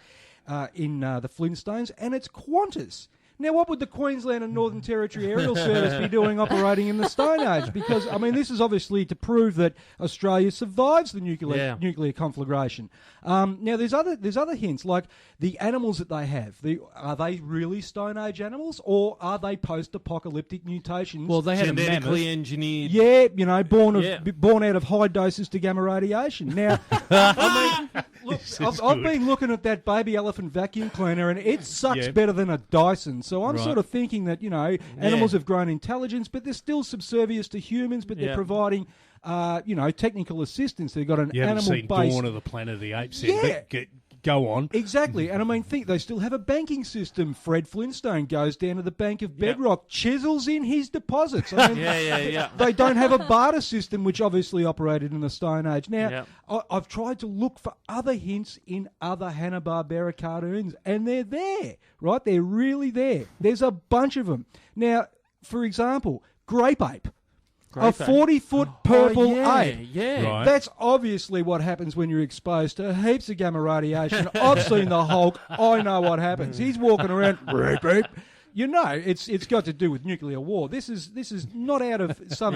in the Flintstones, and it's Qantas. Now, what would the Queensland and Northern Territory Aerial Service be doing operating in the Stone Age? Because, I mean, this is obviously to prove that Australia survives the nuclear conflagration. Now, there's other hints, like the animals that they have. Are they really Stone Age animals, or are they post-apocalyptic mutations? Well, they had a mammoth. Genetically engineered. Yeah, you know, born out of high doses to gamma radiation. Now, I mean, look, I've been looking at that baby elephant vacuum cleaner, and it sucks Yeah. better than a Dyson. So I'm Right. sort of thinking that, you know, animals have grown intelligence, but they're still subservious to humans, but they're Yeah. providing, you know, technical assistance. They've got an You haven't animal seen base. Dawn of the Planet of the Apes, Yeah. but go on. Exactly. And I mean, think they still have a banking system. Fred Flintstone goes down to the Bank of Bedrock, chisels in his deposits. I mean, Yeah. they don't have a barter system, which obviously operated in the Stone Age. Now, I've tried to look for other hints in other Hanna-Barbera cartoons, and they're there, right? They're really there. There's a bunch of them. Now, for example, Grape Ape. A 40-foot purple ape. Yeah. Right. That's obviously what happens when you're exposed to heaps of gamma radiation. I've seen the Hulk. I know what happens. He's walking around. Grape Ape. You know, it's got to do with nuclear war. This is not out of some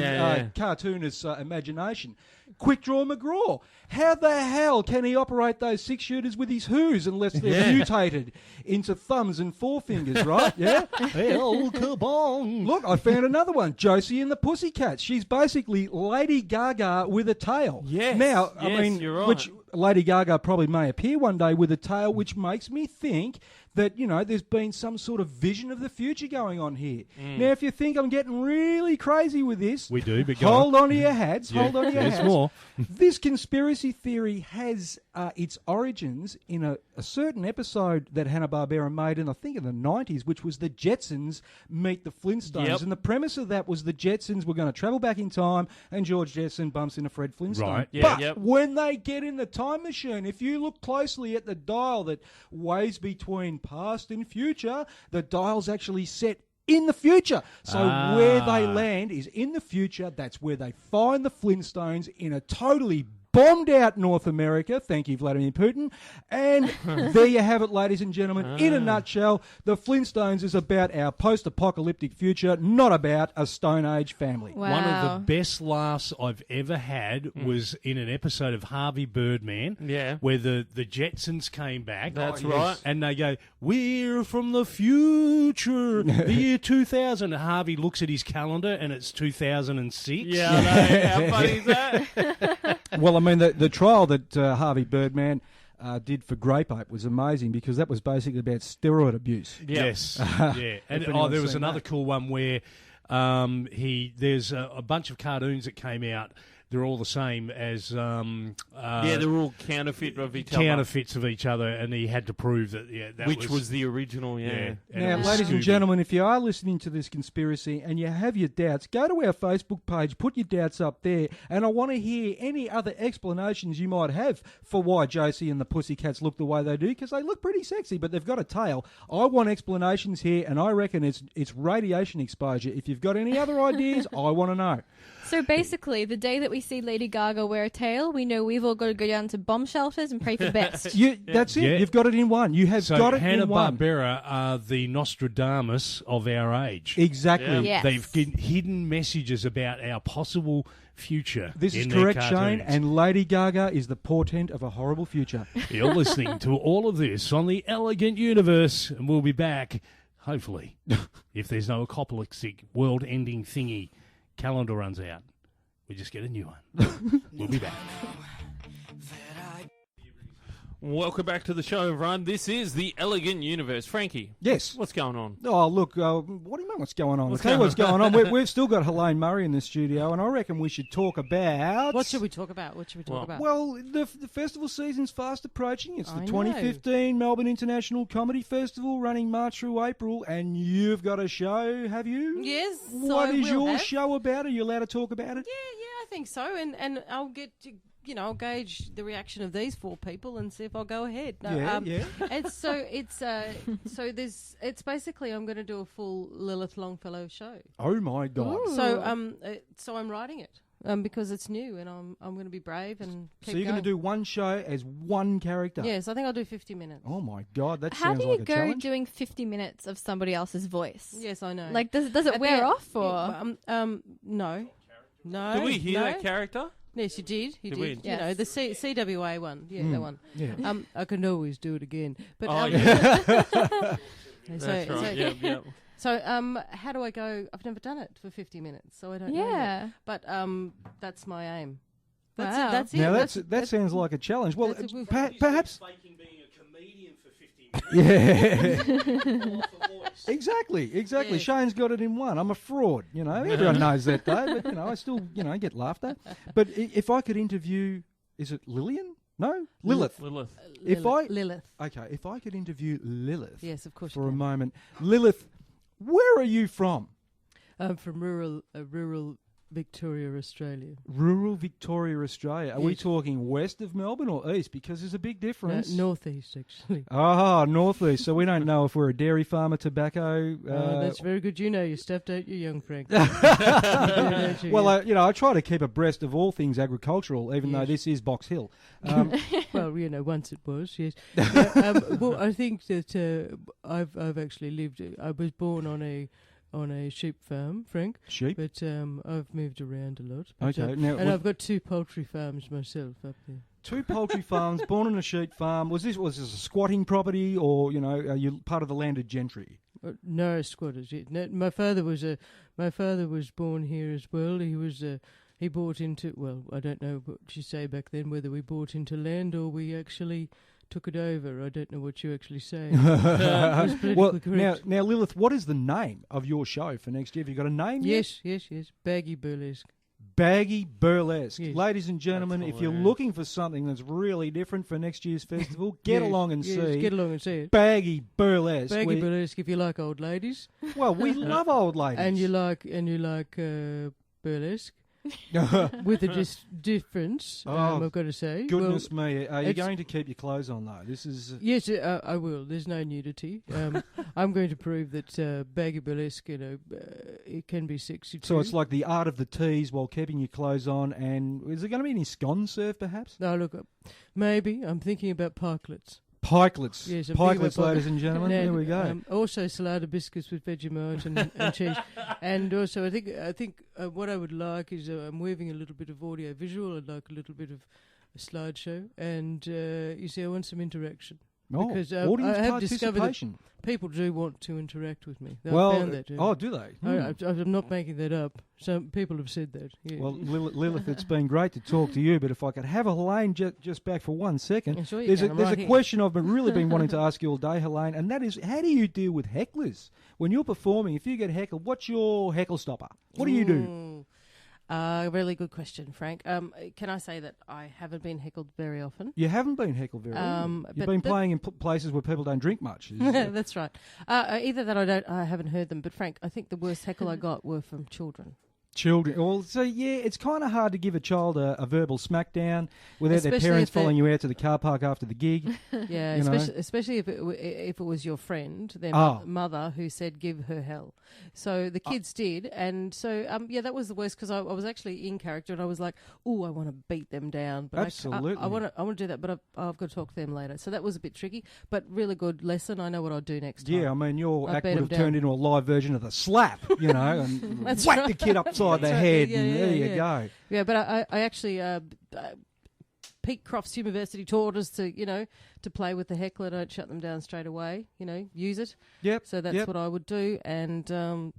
cartoonist's imagination. Quick Draw McGraw. How the hell can he operate those 6-shooters with his whoos unless they're mutated into thumbs and forefingers, right? Yeah? El Kabong. Look, I found another one. Josie and the Pussycats. She's basically Lady Gaga with a tail. Yes. Now, I Yes, mean, you're right. which Lady Gaga probably may appear one day with a tail, which makes me think that, you know, there's been some sort of vision of the future going on here. Now, if you think I'm getting really crazy with this, We do, but go hold on to your hats. Hold on to your There's hats. more. This conspiracy theory has its origins in a certain episode that Hanna-Barbera made in, I think, in the 90s, which was the Jetsons meet the Flintstones. Yep. And the premise of that was the Jetsons were going to travel back in time, and George Jetson bumps into Fred Flintstone. Right. Yeah, But yep. when they get in the time machine, if you look closely at the dial that weighs between past and future, the dial's actually set in the future. So where they land is in the future. That's where they find the Flintstones in a totally bombed out North America. Thank you, Vladimir Putin. And there you have it, ladies and gentlemen. In a nutshell, the Flintstones is about our post-apocalyptic future, not about a Stone Age family. Wow. One of the best laughs I've ever had was in an episode of Harvey Birdman, where the Jetsons came back. That's right. And they go, "We're from the future, the year 2000." And Harvey looks at his calendar, and it's 2006. Yeah, I know. How funny is that? Well, I mean, the trial that Harvey Birdman did for Grape Ape was amazing because that was basically about steroid abuse. Yes. Yeah. And anyone's there was seen another that. cool one where there's a bunch of cartoons that came out. They're all the same as they're all counterfeit of each other. counterfeits of each other, and he had to prove that Which was the original, And Now, it was ladies and Scooby. gentlemen, if you are listening to this conspiracy and you have your doubts, go to our Facebook page, put your doubts up there, and I want to hear any other explanations you might have for why Josie and the Pussycats look the way they do, because they look pretty sexy, but they've got a tail. I want explanations here, and I reckon it's radiation exposure. If you've got any other ideas, I want to know. So basically, the day that we see Lady Gaga wear a tail, we know we've all got to go down to bomb shelters and pray for the best. That's it. Yeah. You've got it in one. You have So got it in one. Hanna-Barbera are the Nostradamus of our age. Exactly. Yeah. Yes. They've given hidden messages about our possible future. This is in their correct, Shane, cartoons. and Lady Gaga is the portent of a horrible future. You're listening to all of this on the Elegant Universe, and we'll be back, hopefully, if there's no apocalyptic world-ending thingy. Calendar runs out. We just get a new one. We'll be back. Welcome back to the show, everyone. This is the Elegant Universe. Frankie, Yes. what's going on? Oh, look, what do you mean what's going on? What's I'll tell you going what's going on. We've still got Helene Murray in the studio, and I reckon we should talk about... What should we talk about? About? Well, the festival season's fast approaching. It's the I know. 2015 Melbourne International Comedy Festival running March through April, and you've got a show, have you? Yes. What so is we'll your have. show about? Are you allowed to talk about it? Yeah, I think so. And I'll get to, I'll gauge the reaction of these four people and see if I'll go ahead. No, Yeah. And so it's it's basically I'm going to do a full Lilith Longfellow show. Oh, my God. Ooh. So I'm writing it because it's new and I'm going to be brave and keep So you're going to going. do one show as one character? Yes, I think I'll do 50 minutes. Oh, my God. That How sounds do you like a go challenge. doing 50 minutes of somebody else's voice? Yes, I know. Like, does it At wear the- off or? No. Did we hear no. that character? Yes, you did. You Did we? did. You know, the CWA one. Yeah, that one. Yeah. I can always do it again. But Oh, yeah. so, That's right. Yep. So, how do I go? I've never done it for 50 minutes, so I don't know. Yeah. Yet. But that's my aim. That's Wow. it. That's it. Now, That's, that sounds like a challenge. Well, that's a- perhaps... Faking being a comedian for 50 minutes. Yeah. Exactly. Yeah. Shane's got it in one. I'm a fraud, Everyone knows that, though. But, I still, get laughed at. But if I could interview, is it Lillian? No? Lilith. Lilith. Lilith. Okay, if I could interview Lilith Yes, of course. for a moment. Lilith, where are you from? I'm from rural Victoria, Australia. Rural Victoria, Australia. Are we Yes. talking west of Melbourne or east? Because there's a big difference. Northeast, actually. Ah, northeast. So we don't know if we're a dairy farmer, tobacco. That's very good. You know your stuff, don't you, young Frank? Well, I try to keep abreast of all things agricultural, even though Yes. this is Box Hill. Well, once it was, yes. Well, I think that I've actually lived. I was born on a sheep farm, Frank. Sheep. But I've moved around a lot. But, Okay, now and I've got 2 poultry farms myself up there. 2 poultry farms, born on a sheep farm. Was this a squatting property, or are you part of the landed gentry? No squatters yet. No, my father was born here as well. He bought into, well, I don't know what you say back then, whether we bought into land or we actually took it over. I don't know what you actually say. Well, now, Lilith, what is the name of your show for next year? Have you got a name yet? Yes. Baggy Burlesque. Baggy Burlesque. Yes. Ladies and gentlemen, That's if you're hilarious. looking for something that's really different for next year's festival, get along and see Get along and see it. Baggy Burlesque. Baggy Burlesque if you like old ladies. Well, we love old ladies. And you like burlesque. With a difference, Oh, I've got to say. Goodness me. Are you it's- going to keep your clothes on, though? This is... Yes, I will. There's no nudity. I'm going to prove that baggy burlesque, it can be sexy too. So it's like the art of the tease while keeping your clothes on. And is there going to be any scone surf, perhaps? No, look, maybe. I'm thinking about parklets. Pikelets. Yes, I'm thinking Pikelets, about ladies and gentlemen. And, There we go. Also, salada biscuits with Vegemite and cheese. And also, I think what I would like is I'm weaving a little bit of audio visual. I'd like a little bit of a slideshow, and you see, I want some interaction. Oh, Because audience I have discovered that participation. people do want to interact with me. I Well, found that. oh, do they? I'm not making that up. Some people have said that. Yeah. Well, Lilith, it's been great to talk to you, but if I could have Helene just back for 1 second. I'm sure you There's can. a I'm there's right a here. question I've really been wanting to ask you all day, Helene, and that is, how do you deal with hecklers? When you're performing, if you get heckled, what's your heckle stopper? What do you do? Really good question, Frank. Can I say that I haven't been heckled very often? You haven't been heckled very often. You've but been playing in places where people don't drink much. That's right. Either that I haven't heard them, but Frank, I think the worst heckle I got were from children. Children. Well, so yeah, it's kind of hard to give a child a verbal smackdown without their Especially parents if they- following you out to the car park after the gig. Yeah, You know? especially if it was your friend, their Oh. mother, who said give her hell. So the kids did, and so that was the worst because I was actually in character and I was like, oh, I want to beat them down, but Absolutely. I want to do that, but I've got to talk to them later. So that was a bit tricky, but really good lesson. I know what I'll do next time. Yeah, I mean, your I act beat would have 'em down. turned into a live version of the slap, and That's whack right. the kid upside the That's right. head, Yeah, and yeah, there you yeah. go. Yeah, but I actually Pete Crofts University taught us to play with the heckler, don't shut them down straight away. Use it. Yep. So that's yep. what I would do, and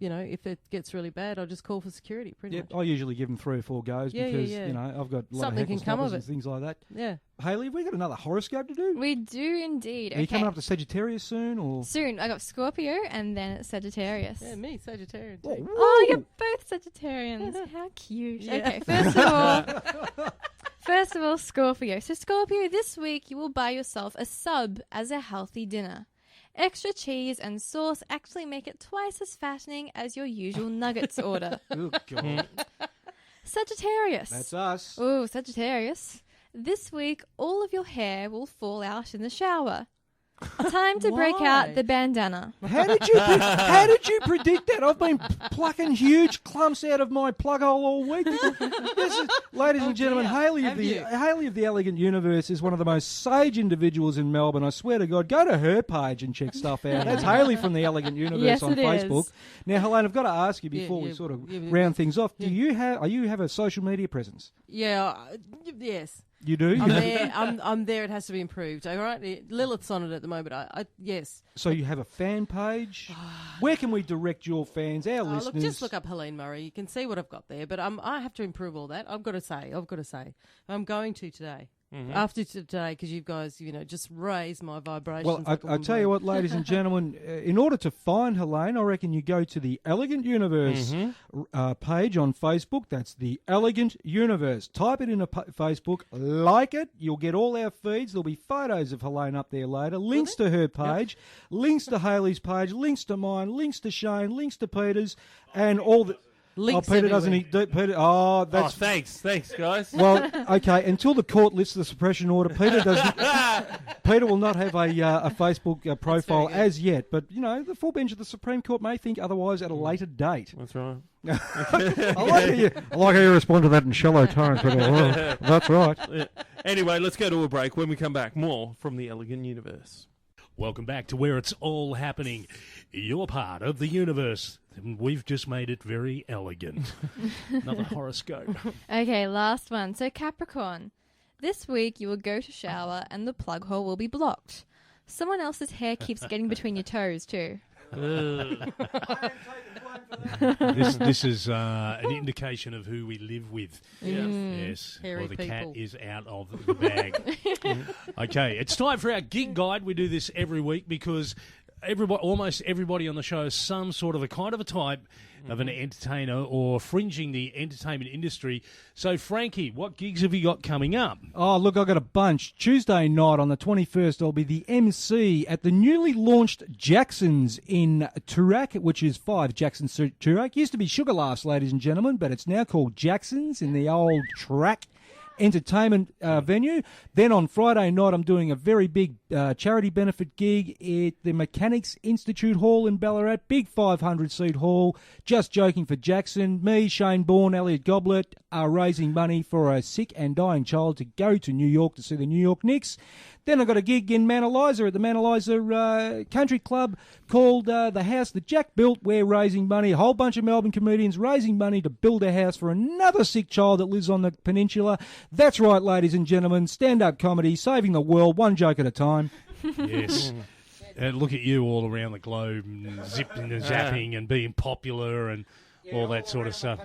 if it gets really bad, I'll just call for security. Pretty Yep, much. I usually give them 3 or 4 goes Yeah, because yeah. I've got a lot Something of heckle can come of stoppers and it. things like that. Yeah. Haley, have we got another horoscope to do? We do indeed. Are you Okay. coming up to Sagittarius soon, or? Soon. I got Scorpio and then it's Sagittarius. Yeah, me, Sagittarius. Oh, too. Oh, you're both Sagittarians. How cute. Yeah. Okay, first of all, Scorpio. So Scorpio, this week you will buy yourself a sub as a healthy dinner. Extra cheese and sauce actually make it twice as fattening as your usual nuggets order. Oh, God. Sagittarius. That's us. Oh, Sagittarius. This week, all of your hair will fall out in the shower. Time to break Why? out the bandana. How did you predict that? I've been plucking huge clumps out of my plug hole all week. This is, ladies and gentlemen, dear. Haley of the Elegant Universe is one of the most sage individuals in Melbourne. I swear to God, go to her page and check stuff out. That's Haley from the Elegant Universe Yes, on it is. Facebook. Now, Helene, I've got to ask you before we yeah, sort of yeah, yeah. round things off. Do you have a social media presence? Yeah. Yes. You do. I'm there. I'm there. It has to be improved. All right. Lilith's on it at the moment. Yes. So you have a fan page. Where can we direct your fans, our listeners? Look, just look up Helene Murray. You can see what I've got there. But I have to improve all that. I've got to say. I'm going to today. after today, because you guys, just raised my vibrations. Well, I tell you what, ladies and gentlemen, in order to find Helene, I reckon you go to the Elegant Universe page on Facebook. That's the Elegant Universe. Type it into Facebook, like it. You'll get all our feeds. There'll be photos of Helene up there later, links to her page, links to Hayley's page, links to mine, links to Shane, links to Peter's, and all the... Links Peter everywhere. doesn't. Peter. That's. Thanks, guys. Well, okay. Until the court lifts the suppression order, Peter doesn't. Peter will not have a Facebook profile as yet. But the full bench of the Supreme Court may think otherwise at a later date. That's right. I like how you respond to that in shallow tones. But, that's right. Yeah. Anyway, let's go to a break. When we come back, more from the Elegant Universe. Welcome back to where it's all happening. You're part of the universe, and we've just made it very elegant. Another horoscope. Okay, last one. So Capricorn, this week you will go to shower and the plug hole will be blocked. Someone else's hair keeps getting between your toes too. This is an indication of who we live with. Yes. Hairy or the cat people. is out of the bag. Okay, it's time for our gig guide. We do this every week because almost everybody on the show is some sort of a kind of a type of an entertainer or fringing the entertainment industry. So, Frankie, what gigs have you got coming up? Oh, look, I've got a bunch. Tuesday night on the 21st, I'll be the MC at the newly launched Jackson's in Toorak, which is 5 Jackson Street, Toorak. Used to be Sugar Laughs, ladies and gentlemen, but it's now called Jackson's in the old track entertainment venue. Then on Friday night, I'm doing a very big charity benefit gig at the Mechanics Institute Hall in Ballarat. Big 500-seat hall. Just joking for Jackson. Me, Shane Bourne, Elliot Goblet are raising money for a sick and dying child to go to New York to see the New York Knicks. Then I got a gig in Mount Eliza at the Mount Eliza Country Club called The House That Jack Built. We're raising money, a whole bunch of Melbourne comedians raising money to build a house for another sick child that lives on the peninsula. That's right, ladies and gentlemen, stand-up comedy, saving the world, one joke at a time. Yes. Look at you all around the globe, and zipping and zapping and being popular and all that sort of stuff.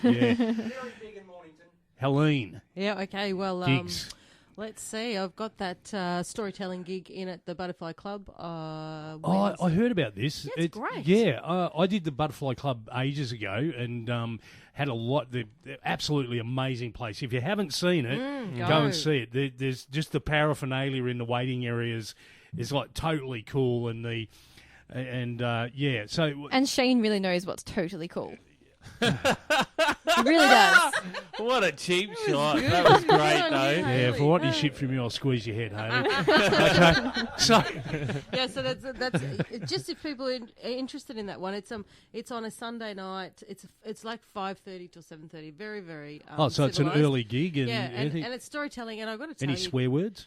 Yeah. Very big in Mornington. Helene, Yeah, okay, well... gigs. Let's see. I've got that storytelling gig in at the Butterfly Club. I heard about this. Yeah, it's great. Yeah, I did the Butterfly Club ages ago and had a lot. They're absolutely amazing place. If you haven't seen it, go and see it. There's just the paraphernalia in the waiting areas is like totally cool, and yeah. So And Shane really knows what's totally cool. He really does. What a cheap shot. That was great, though. yeah, if I want your shit from you, I'll squeeze your head, Haley. Okay, so Yeah, so that's just if people are interested in that one. It's on a Sunday night. It's like 5:30 till 7:30. Very very. so it's an civilised. early gig, and Yeah, and anything- it's storytelling, and I've got to tell any you, swear words?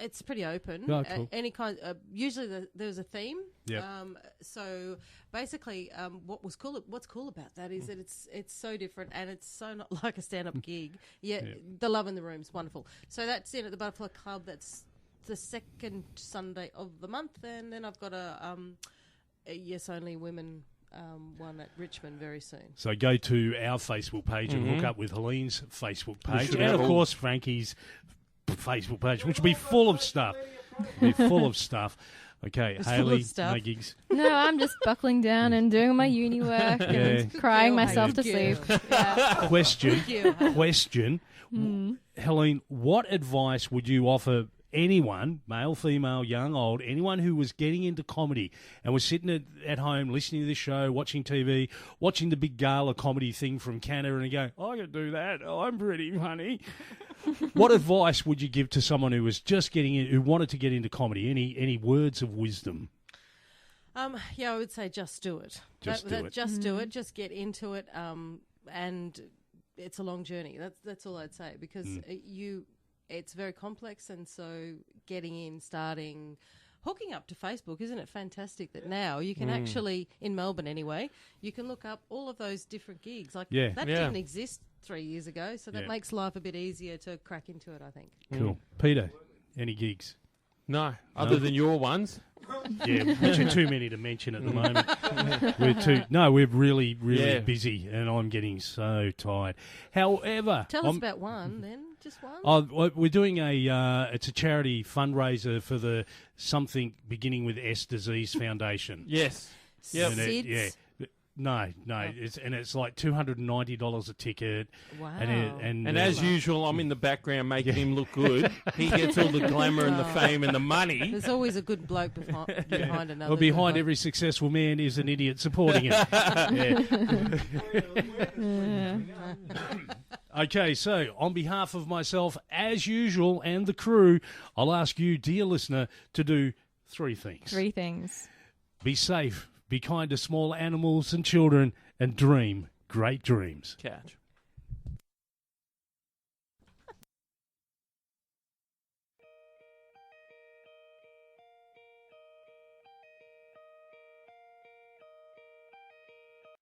it's pretty open. Oh, cool. Any kind. Usually there's a theme. Yep. So basically, what's cool about that is that it's so different, and it's so not like a stand-up gig. Yeah, the love in the room's wonderful. So that's in at the Butterfly Club. That's the second Sunday of the month, and then I've got a Yes Only Women one at Richmond very soon. So go to our Facebook page and hook up with Helene's Facebook page, should and have of all- course Frankie's Facebook page, which will be full of stuff. Be full of stuff. Okay, It's full of Haley, stuff. no gigs. No, I'm just buckling down and doing my uni work and crying myself to sleep. Yeah. Question. Helene, what advice would you offer anyone, male, female, young, old, anyone who was getting into comedy and was sitting at home listening to this show, watching TV, watching the big gala comedy thing from Canada and going, I can do that. Oh, I'm pretty funny. What advice would you give to someone who was just getting in, who wanted to get into comedy? Any words of wisdom? Yeah, I would say just do it. Just do it. Just do it. Just get into it. And it's a long journey. That's all I'd say, because it's very complex, and so getting in, starting, hooking up to Facebook, isn't it fantastic that now you can actually, in Melbourne anyway, you can look up all of those different gigs. Like that didn't exist 3 years ago, so that makes life a bit easier to crack into it, I think. Cool. Peter, any gigs? No, other than your ones. Yeah, which are too many to mention at the moment. We're really busy, and I'm getting so tired. However, Tell us about one, then. Just one? We're doing it's a charity fundraiser for the Something Beginning with S Disease Foundation. Yes. Yep. SIDS? No, it's like $290 a ticket. Wow. And as usual, I'm in the background making him look good. He gets all the glamour and the fame and the money. There's always a good bloke behind another. Well, behind every successful man is an idiot supporting him. Okay, so on behalf of myself, as usual, and the crew, I'll ask you, dear listener, to do 3 things. 3 things. Be safe, be kind to small animals and children, and dream great dreams. Catch.